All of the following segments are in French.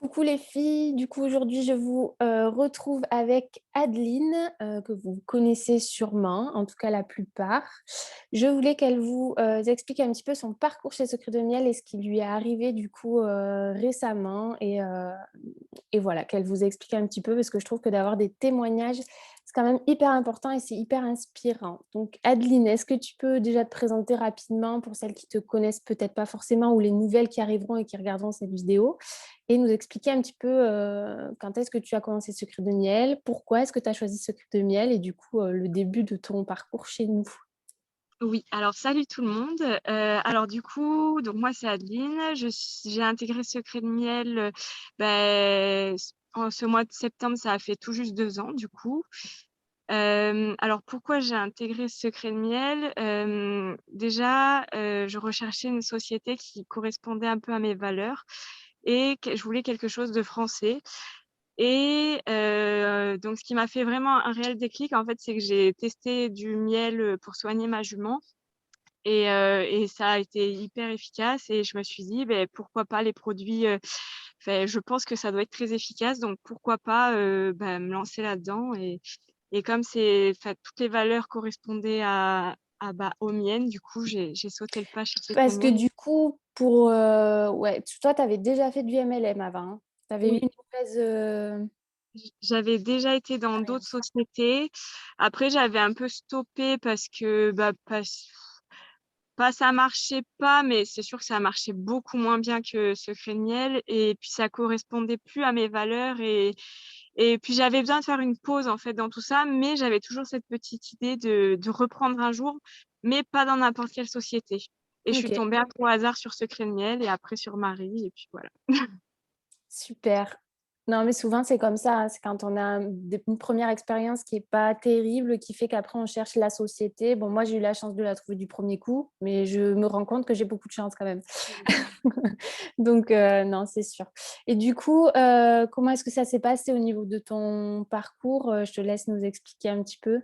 Coucou les filles, du coup aujourd'hui je vous retrouve avec Adeline, que vous connaissez sûrement, en tout cas la plupart. Je voulais qu'elle vous explique un petit peu son parcours chez Secret de Miel et ce qui lui est arrivé du coup récemment et voilà, qu'elle vous explique un petit peu parce que je trouve que d'avoir des témoignages, c'est quand même hyper important et c'est hyper inspirant. Donc Adeline, est-ce que tu peux déjà te présenter rapidement pour celles qui te connaissent peut-être pas forcément ou les nouvelles qui arriveront et qui regarderont cette vidéo et nous expliquer un petit peu quand est-ce que tu as commencé Secret de Miel, pourquoi est-ce que tu as choisi Secret de Miel et du coup le début de ton parcours chez nous. Oui, alors salut tout le monde. Alors du coup, donc moi c'est Adeline. J'ai intégré Secret de Miel en ce mois de septembre, ça a fait tout juste 2 ans du coup. Alors pourquoi j'ai intégré Secret de Miel? Déjà, je recherchais une société qui correspondait un peu à mes valeurs et que je voulais quelque chose de français. Et donc ce qui m'a fait vraiment un réel déclic, en fait, c'est que j'ai testé du miel pour soigner ma jument. Et ça a été hyper efficace et je me suis dit: «Beh, pourquoi pas les produits, je pense que ça doit être très efficace, donc pourquoi pas, me lancer là-dedans?» Et comme toutes les valeurs correspondaient aux miennes, du coup, j'ai sauté le pas chez Secret de Parce que Miel. du coup, ouais, toi, tu avais déjà fait du MLM avant, hein. Tu avais eu Oui, une mauvaise j'avais déjà été dans d'autres expérience. sociétés. Après, j'avais un peu stoppé parce que, pas ça marchait pas, mais c'est sûr que ça marchait beaucoup moins bien que Secret de Miel et puis ça correspondait plus à mes valeurs et puis j'avais besoin de faire une pause en fait dans tout ça, mais j'avais toujours cette petite idée de reprendre un jour, mais pas dans n'importe quelle société. Et je suis Ok, tombée un peu au hasard sur Secret de Miel et après sur Marie et puis voilà. super. Non, mais souvent, c'est comme ça, hein. C'est quand on a une première expérience qui est pas terrible, qui fait qu'après, on cherche la société. Bon, moi, j'ai eu la chance de la trouver du premier coup, mais je me rends compte que j'ai beaucoup de chance quand même. Donc, non, c'est sûr. Et du coup, comment est-ce que ça s'est passé au niveau de ton parcours? Je te laisse nous expliquer un petit peu.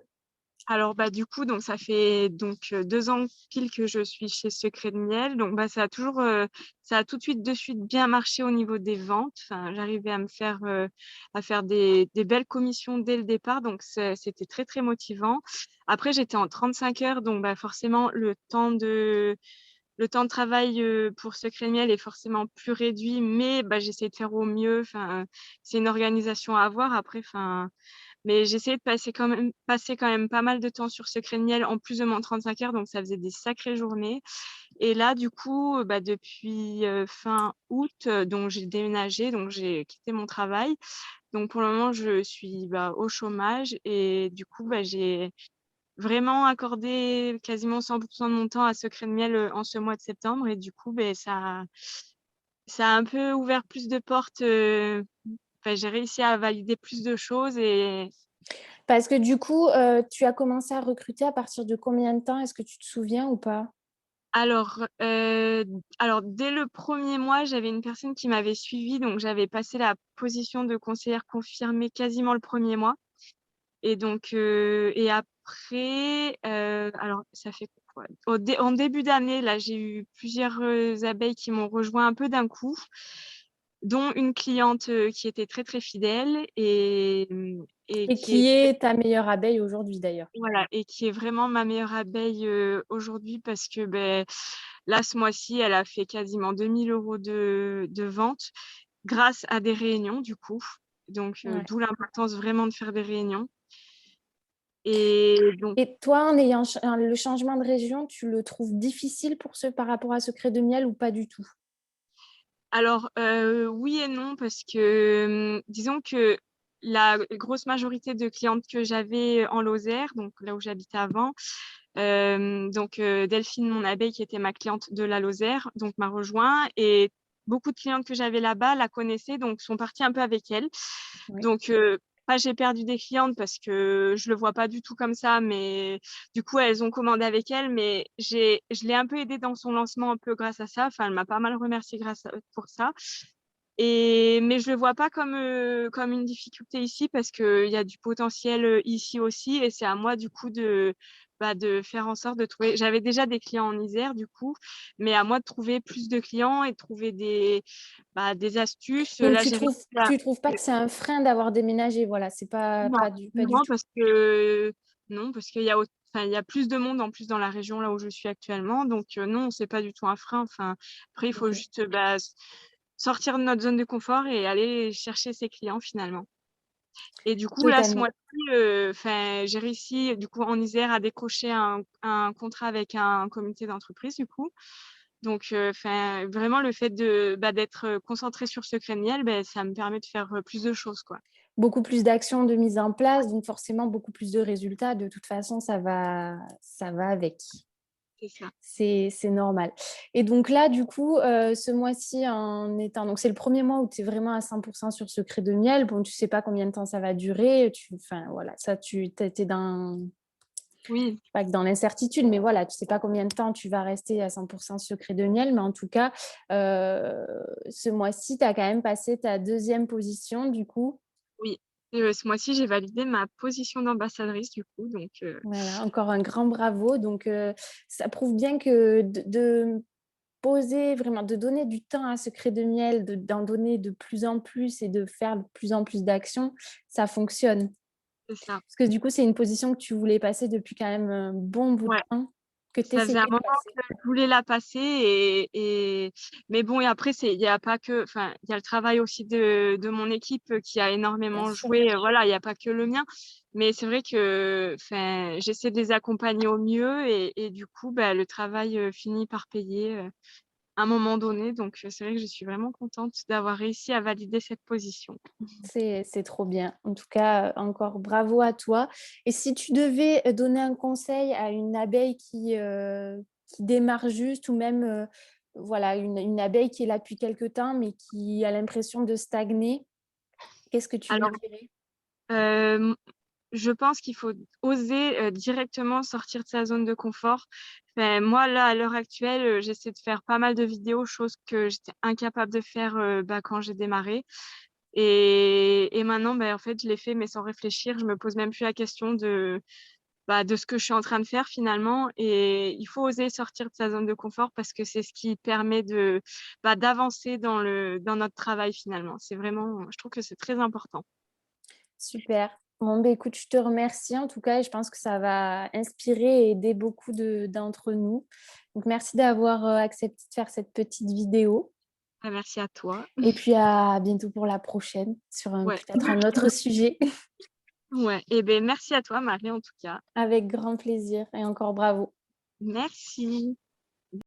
Alors du coup donc ça fait 2 ans pile que je suis chez Secret de Miel donc ça a tout de suite bien marché au niveau des ventes. Enfin, j'arrivais à faire des belles commissions dès le départ donc c'était très, très motivant. Après j'étais en 35 heures donc forcément le temps de travail, pour Secret de Miel est forcément plus réduit mais j'essaie de faire au mieux. Enfin, c'est une organisation à avoir après, mais j'essayais de passer quand même pas mal de temps sur Secret de Miel en plus de mon 35 heures, donc ça faisait des sacrées journées. Et là, du coup, depuis, fin août, donc j'ai déménagé, donc j'ai quitté mon travail. Donc pour le moment, je suis, au chômage et du coup, j'ai vraiment accordé quasiment 100 de mon temps à Secret de Miel, en ce mois de septembre et du coup, ça a un peu ouvert plus de portes, j'ai réussi à valider plus de choses et Parce que du coup, tu as commencé à recruter à partir de combien de temps? Est-ce que tu te souviens ou pas? Alors, alors dès le premier mois, j'avais une personne qui m'avait suivie, donc j'avais passé la position de conseillère confirmée quasiment le premier mois et donc et après, alors ça fait quoi? En début d'année, là, j'ai eu plusieurs, abeilles qui m'ont rejoint un peu d'un coup, dont une cliente, qui était très, très fidèle et Et qui est qui est ta meilleure abeille aujourd'hui d'ailleurs? voilà et qui est vraiment ma meilleure abeille, aujourd'hui parce que, là, ce mois-ci, elle a fait quasiment 2 000 € de ventes grâce à des réunions, du coup. Donc, Ouais. d'où l'importance vraiment de faire des réunions et donc Et toi, en ayant le changement de région, tu le trouves difficile par rapport à Secret de Miel ou pas du tout? alors, oui et non parce que, disons que la grosse majorité de clientes que j'avais en Lozère, donc là où j'habitais avant, Delphine, mon abeille, qui était ma cliente de la Lozère, donc m'a rejoint et beaucoup de clientes que j'avais là-bas la connaissaient, donc sont parties un peu avec elle. Oui. Donc, pas j'ai perdu des clientes parce que je le vois pas du tout comme ça, mais du coup, elles ont commandé avec elle, mais je l'ai un peu aidée dans son lancement un peu grâce à ça. Enfin, elle m'a pas mal remerciée pour ça. Mais je le vois pas comme une difficulté ici parce qu'il y a du potentiel ici aussi et c'est à moi du coup de faire en sorte de trouver j'avais déjà des clients en Isère du coup, mais à moi de trouver plus de clients et de trouver des astuces. Donc Là, j'ai réussi à tu trouves pas que c'est un frein d'avoir déménagé? Voilà, c'est non, pas du non tout. parce que non, parce qu'il y a il y a plus de monde en plus dans la région là où je suis actuellement, donc non, c'est pas du tout un frein. Enfin, après il faut OK, juste, sortir de notre zone de confort et aller chercher ses clients finalement. Et du coup là, ce totalement. mois-ci, j'ai réussi du coup en Isère à décrocher un contrat avec un comité d'entreprise du coup. Donc vraiment le fait d'être, concentrée sur Secret de Miel, ça me permet de faire, plus de choses, quoi. Beaucoup plus d'actions de mise en place, donc forcément beaucoup plus de résultats. De toute façon, ça va avec. C'est ça. C'est normal. Et donc là, du coup, ce mois-ci, en étant donc c'est le premier mois où tu es vraiment à 100 sur Secret de Miel. Bon, tu sais pas combien de temps ça va durer, enfin voilà, ça tu es dans Oui. pas que dans l'incertitude, mais voilà, tu sais pas combien de temps tu vas rester à 100 Secret de Miel, mais en tout cas, ce mois-ci, tu as quand même passé ta deuxième position du coup. Oui, et ce mois-ci, j'ai validé ma position d'ambassadrice du coup, donc Voilà, encore un grand bravo. Donc, ça prouve bien que de poser vraiment, de donner du temps à Secret de Miel, d'en donner de plus en plus et de faire de plus en plus d'actions, ça fonctionne. c'est ça. Parce que du coup, c'est une position que tu voulais passer depuis quand même un bon bout de Ouais, temps, que tu ça faisait un essayais de moment passer. que je voulais la passer mais bon et après il y a pas que il y a le travail aussi de mon équipe, qui a Bien énormément sûr. joué, voilà, il y a pas que le mien. Mais c'est vrai que j'essaie de les accompagner au mieux et du coup, le travail, finit par payer, à un moment donné, donc c'est vrai que je suis vraiment contente d'avoir réussi à valider cette position. C'est trop bien. En tout cas, encore bravo à toi. Et si tu devais, donner un conseil à une abeille qui démarre juste ou même, voilà, une abeille qui est là depuis quelque temps, mais qui a l'impression de stagner, qu'est-ce que tu lui Alors, dirais? hem, je pense qu'il faut oser, directement sortir de sa zone de confort. Moi, là, à l'heure actuelle, j'essaie de faire pas mal de vidéos, chose que j'étais incapable de faire, quand j'ai démarré et maintenant, en fait, je les fais mais sans réfléchir. Je me pose même plus la question de ce que je suis en train de faire finalement et il faut oser sortir de sa zone de confort parce que c'est ce qui permet d'avancer dans notre travail finalement. C'est vraiment je trouve que c'est très important. Super. Bon, beh, écoute, je te remercie en tout cas et je pense que ça va inspirer et aider beaucoup d'entre nous. Donc merci d'avoir, accepté de faire cette petite vidéo Merci à toi. et puis à bientôt pour la prochaine sur un Ouais. peut-être un autre sujet. Ouais et merci à toi Marie en tout cas. Avec grand plaisir et encore bravo. Merci.